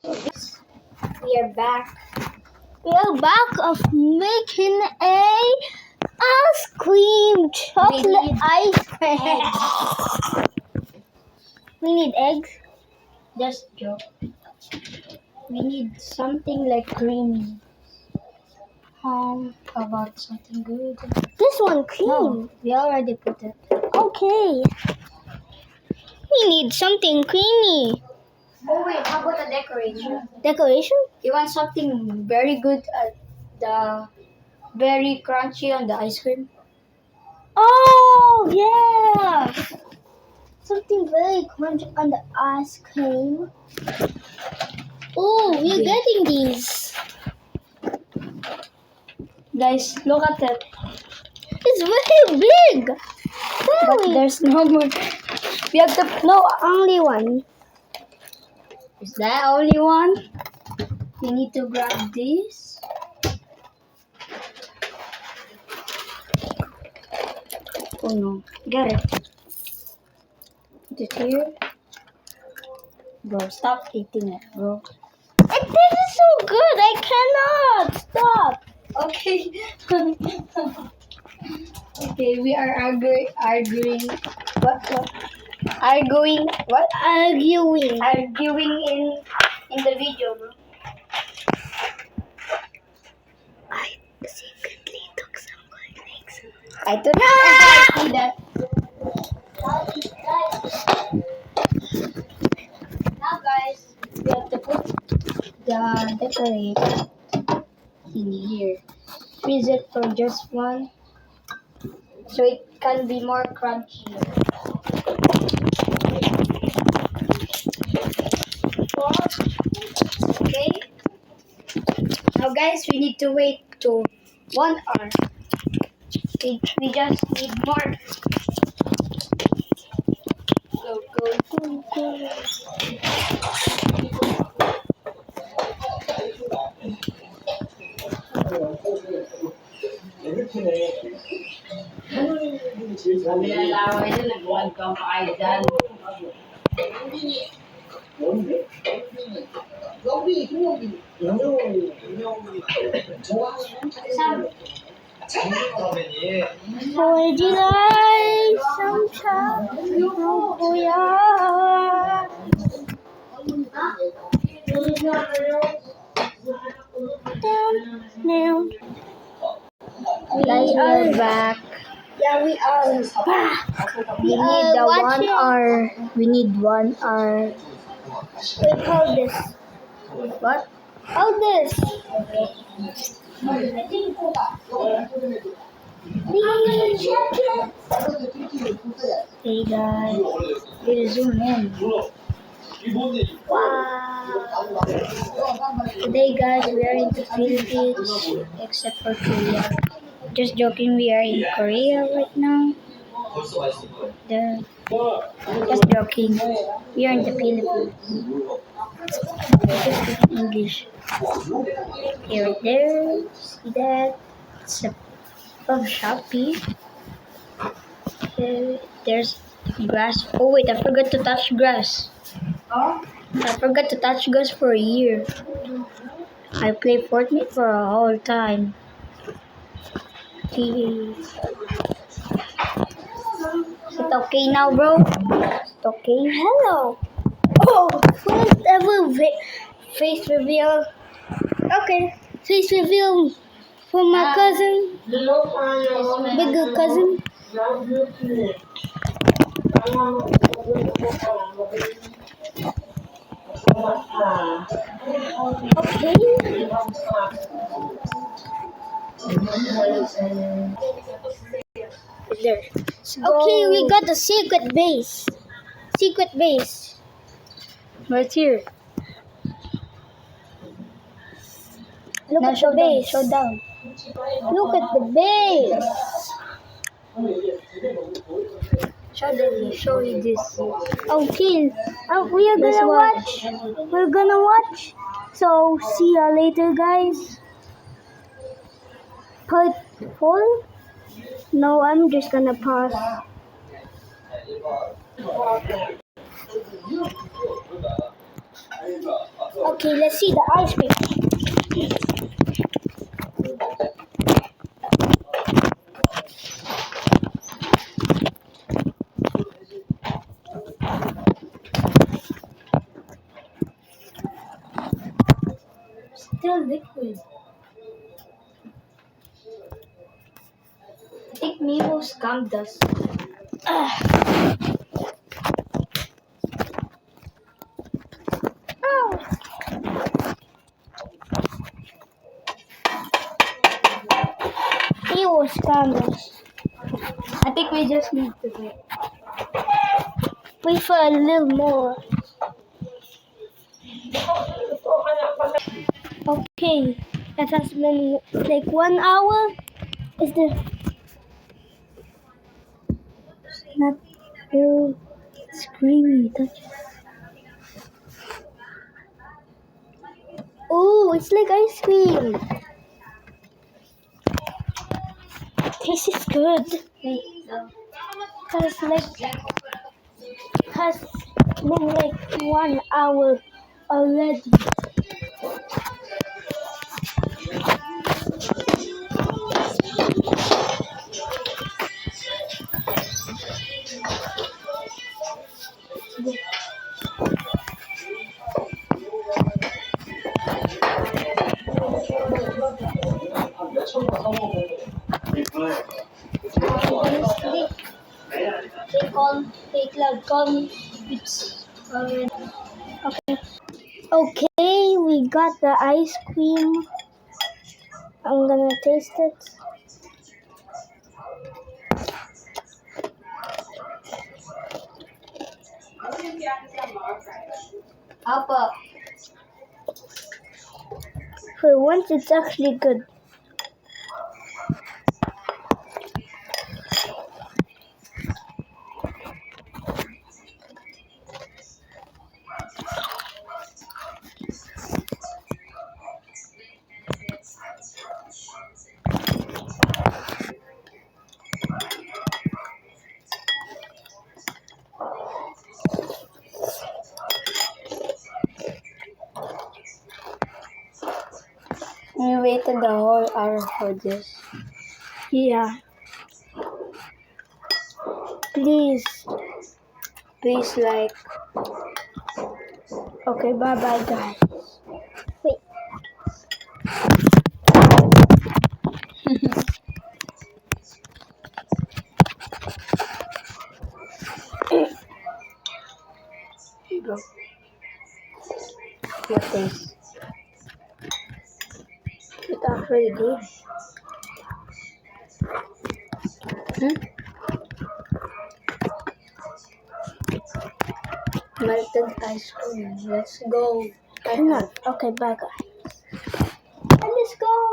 We are back. We are back of making a ice cream, chocolate ice cream. We need eggs. Just joke. We need something like creamy. How about something good? This one cream. No, we already put it. Okay. We need something creamy. Oh wait, how about the decoration? Decoration? You want something very good the very crunchy on the ice cream? Oh yeah. Something very crunchy on the ice cream. Oh, we're Yeah. getting these. Guys, look at it. It's very big. But Very. there's no more. We have to. No, Only one. is that only one? We need to grab this. Oh no, get it. Put it here. Bro, stop eating it, bro. It tastes so good. I cannot stop. Okay. Okay, we are arguing. What? Arguing. What? Arguing. Arguing in the video, bro. I secretly took some cosmetics. I don't know if I see that. Now, guys, we have to put the decorate in here. Freeze it for just one, so it can be more crunchy. Okay. Now, guys, we need to wait to 1 hour. We just need more. Go. Pwede lang sometimes. Oh, kuya. Down. Guys, we are back. Yeah, we are back. We need the 1 watching. hour. We need 1 hour. Wait, hold this. What? Hold this. Hey guys, we'll zoom in. Wow. Today, guys, we are in the Philippines, except for Korea. Just joking, we are in Korea right now. Just joking, we are in the Philippines. Just speak English. Here, there, see that? It's a from Shopee. There's grass. Oh wait, I forgot to touch grass. I forgot to touch grass for a year. I played Fortnite for a whole time. Is it okay now, bro? It's okay. Hello. Oh, first ever face reveal. Okay, face reveal for my cousin, bigger cousin. Okay. There. Okay, we got the secret base. Secret base. Right here. Look Now at show the down. base. Show down. Look at the base. Show you this. Okay, we are This gonna one. watch. We're gonna watch. So see ya later, guys. Part 4? No, I'm just gonna pause. Okay, let's see the ice cream. Still liquid. I think Mimo scammed us. He was scandalous. I think we just need to wait. Wait for a little more. Okay, it has been like 1 hour. Is the not real screamy? Oh, it's like ice cream. Tastes good. Wait, no. Has been like 1 hour already. Honestly, they call me it's already. Okay. Okay, we got the ice cream. I'm gonna taste it. Apa. For once, it's actually good. We waited the whole hour for this. Yeah. Please. Please like. Okay, bye-bye, guys. Wait. Bro. What taste? It's actually good. Melted ice cream. Let's go. Not. Okay, bye, guys. Let's go.